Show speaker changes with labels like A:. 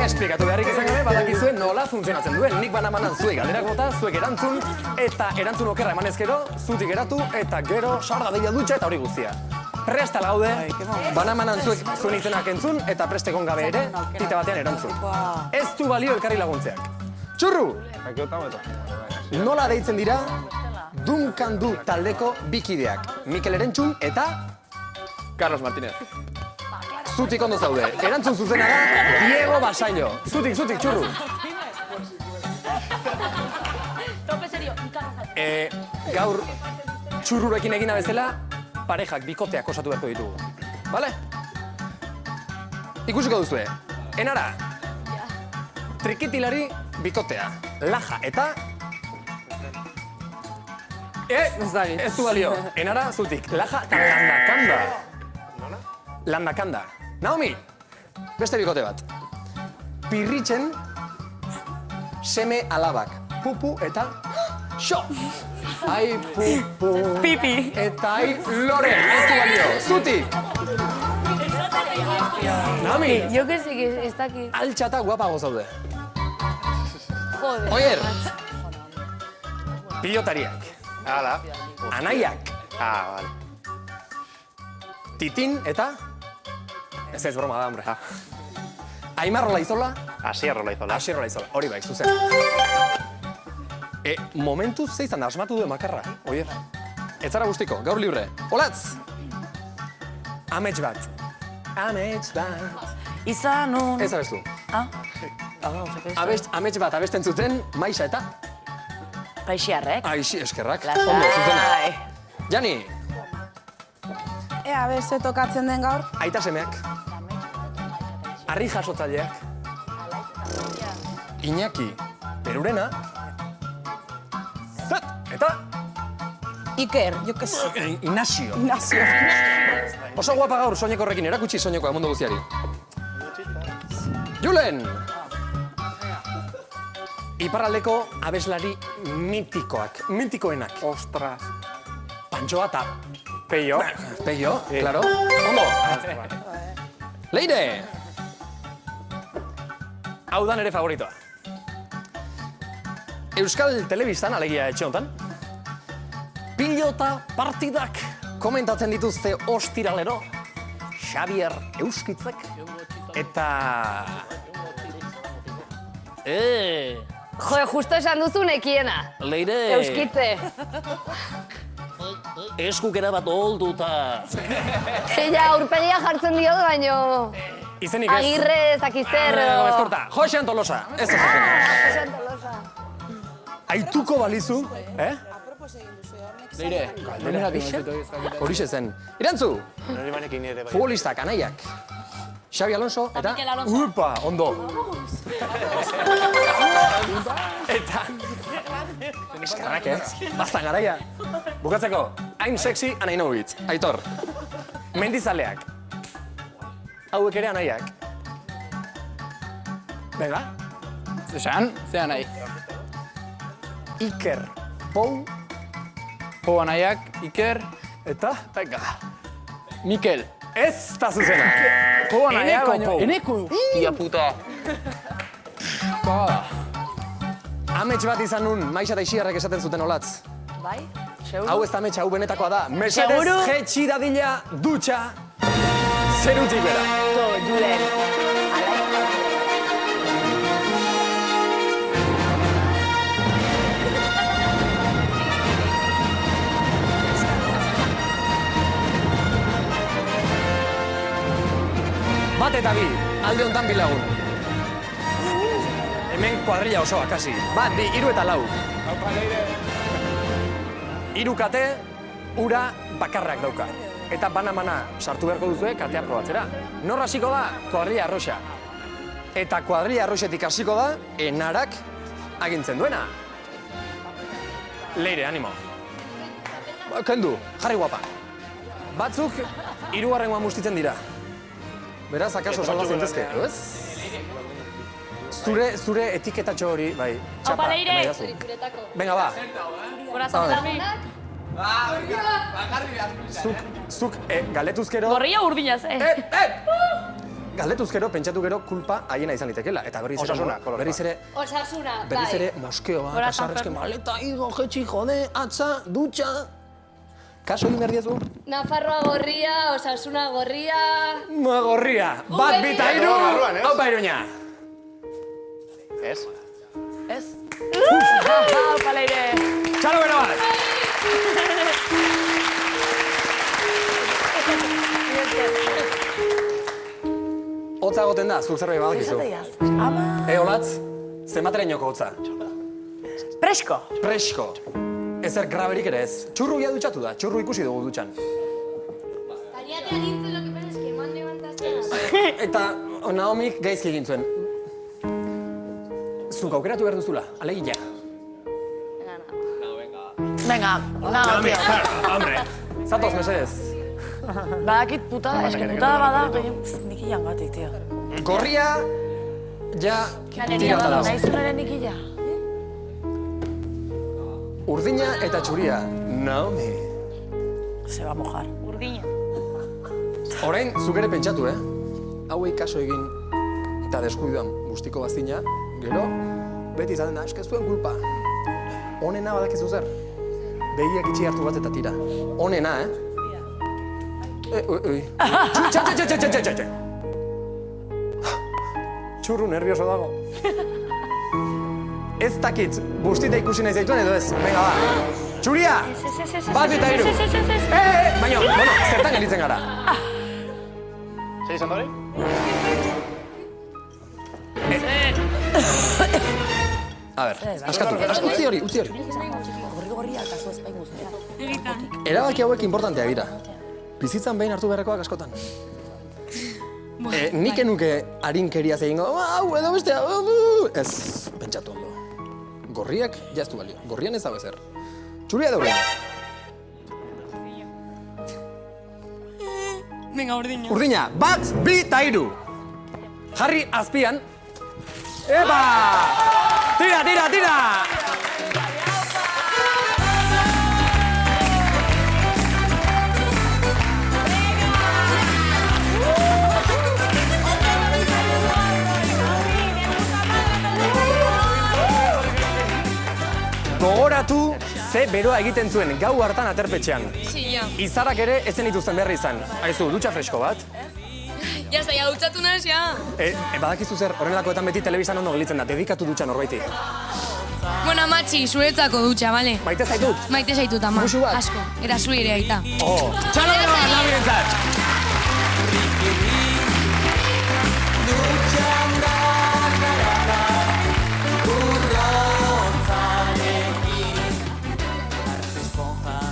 A: Esplikatu beharrik izan gabe, badakizuen nola funtzionatzen duen. Nik banamanan zuek galderak bota, zuek erantzun, eta erantzun okerra emanez gero, zutik geratu, eta gero sarda deia dutxa eta hori guztia. Presta gaude, banamanan zuek zuen izenak entzun, eta prestekon gabe ere, tita batean erantzun. Ez du balio elkarri laguntzeak. Txurru! Nola deitzen dira, Dunkandu taldeko bikideak. Mikel Erentzun eta...
B: Carlos Martínez.
A: Zutik ondo zaude. Erantzun zuzena da, Diego Basailo. Zutik, txurru. Gaur, txurrurekin egina bezala, parejak, bikoteak osatu beharko ditugu. Bale? Ikusiko duzue. Enara, trikitilari bikotea. Laja eta... Ez du balio. Enara, zutik. Laja eta Landakanda. Landakanda. Naomi, beste bikote bat. Pirritzen seme alabak. Pupu eta xo. Ai pupu.
C: Pipi.
A: Eta ai loren. Ez du balio. Zutik. Naomi.
C: Yo que sé que está aquí.
A: Altxa eta guapago zaude.
C: Joder.
A: Oier. Pilotariak.
B: Hala.
A: Anaiak.
B: Vale.
A: Titin eta... Ez broma da, hombre. Aimar Olaizola.
B: Asier Olaizola.
A: Asier Olaizola, hori bai, zuzen. Momentu zeizan asmatu du makarra, oier. Ez zara guztiko, gaur libre. Olatz! Amets bat. Amets bat.
C: Izan un...
A: Ez abestu. Amets bat abesten zuten, Maisa eta...
C: Paixiarrek.
A: Aixi, eskerrak.
C: Lasai.
A: Ondo, zuzena. Jani,
D: Ea, ze tokatzen den gaur.
A: aita semeak. Arri jasotzaileak. Iñaki, Perurena. Zat, eta...
D: Iker, jo que sé.
A: Ignacio.
D: Ignacio.
A: Oso guapa gaur soineko horrekin, erakutsi soinekoa mundu guztiari. Julen! Iparraldeko abeslari mitikoak, mitikoenak.
B: Ostras.
A: Pantxoa eta...
B: Peio.
A: Peio, claro. Ondo. Leire! Hau da nere favoritoa. Euskal Telebistan, alegia etxe honetan, pilota partidak komentatzen dituzte ostiralero, Xabier Euskitzek, eta...
C: Joder, justo esan duzu nekiena.
A: Leire...
C: Euskitze.
A: Eskukera bat olduta...
C: Ja, aurpegia jartzen dio baino...
A: Izenik ez...
C: Agirre ezakizer
A: Eskorta, Jose Antolosa, ez da zuzen. Aituko balizu,
B: Leire.
A: Horixe zen. Irantzu,
B: Nori banekin ere bai.
A: futbolistak, anaiak. Xabi Alonso, eta...
C: Mikel Alonso.
A: Upa, ondo. Eta... Eskerrak, Bastan garaia. Bukatzeko, I'm sexy and I know it. Aitor. Mendizaleak. Hauek ere anaiak. Bega?
E: Zesan, zean nahi.
A: Iker. Pou.
E: Po anaiak, Iker,
A: Eta, venga.
E: Mikel.
A: Ez da zuzena.
E: Po anaiak,
A: Eneko
E: baino...
A: Pou.
E: Eneko! Hostia puta. Kaga.
A: Amets bat izan nun, Maisa eta Isiarrek esaten zuten olatz.
C: Bai? Seguro?
A: Hau ez da amets, hau benetakoa da. Mesedez
C: Seguru?
A: jetxi dadila dutxa zerutik bera.
C: Julen.
A: Bat eta bi, alde hontan bi lagun. Hemen kuadrilla osoa, kasi. Bat, bi, hiru eta lau. Hiru kate, ura bakarrak dauka. Eta bana-mana sartu beharko duzue katea probatzera. Nor hasiko da? Kuadrilla arroxa. Eta kuadrilla arroxetik hasiko da, enarak agintzen duena. Leire, animo. Kendu, jarri guapa. Batzuk, hirugarrengoa mustitzen dira. Beraz, akaso salda zintezke, ez? Zure etiketatxo hori, bai, txapa,
C: Leire!
A: nahi dazu. Venga, ba. Zuk, galetuzkero...
C: Gorria urdinaz,
A: Galdetuz gero, pentsatu gero, kulpa haiena izan litekela. Eta berriz ere,
B: Osasuna, kolorkoa.
C: Osasuna,
A: berriz ere, moskeo bat, kasarreske, maleta, higo, jetxi, jode, atza, dutxa. Kaso egin behar diezu?
C: Nafarroa gorria, Osasuna gorria...
A: Gorria, bat, bi, eta hiru,
B: Barruan, ez?
A: haupa Iruña.
B: Ez?
F: Ez? Paleire!
A: Txalo bero bat! Hotza goten da, zuk zerbait badakizu.
F: Ama...
A: Olatz, zenbaterainoko hotza?
F: Presko!
A: Presko. Ezer graberik ere ez. Txurru gia dutxatu da, txurru ikusi dugu dutxan.
C: Baina nintzen, lo que pasa es que eman levantatzen.
A: Eta Naomik gaizki egin zuen. Zuk aukeratu behar duzula, alegia.
F: Venga,
A: Naomi, hombre. Zatoz, mesedez.
F: badakit putada, eski putada bada, nik ilan gatik, tio.
A: Gorria, ja, tirata dago.
F: Naizun ere nik ila.
A: Urdina eta txuria, Naomi.
F: Se va a mojar.
A: Orain, zuk ere pentsatu, Hauei kaso egin eta deskuiduan guztiko bazina, gero, beti izaten da, eske zuen kulpa. Honena badakizu zer. Begiak itxi hartu bat eta tira. Honena, Txe. Txurru nervioso dago. Ez dakit, guztita ikusi nahi zaituen edo ez. Venga, ba. Txuria! Bat eta hiru. Baina, bueno, zertan gelitzen gara.
B: Zer izan dori?
A: A ber, askatu, utzi hori.
F: Gorri-gorria, kasu ez bain guztia.
A: Erabaki hauek importanteak dira. Bizitzan behin hartu beharrekoak askotan. Nik enuke harinkeriaz egingo, hau edo bestea, ez, pentsatu ondo. Gorriak jaztu balio, gorrian ez dago ezer. Txuria da urdina.
G: Venga, urdina.
A: Urdina, bat, bi eta hiru. Jarri azpian. Epa! Tira! Gogoratu ze beroa egiten zuen gau hartan aterpetxean. Izarak ere ezen dituzten beharri izan. Aizu, dutxa fresko bat.
G: Ya está, ya dutxatu naz, ya.
A: Badakizu zer, horrelakoetan beti telebistan ondo gelitzen da, dedikatu dutxa norbaiti.
G: Bueno, amatxi, zuretzako dutxa, bale?
A: Maite zaitut?
G: Maite zaitut, ama.
A: Musu bat?
G: Asko, eta zu ere aita.
A: Txalo bero bat, labirentzat!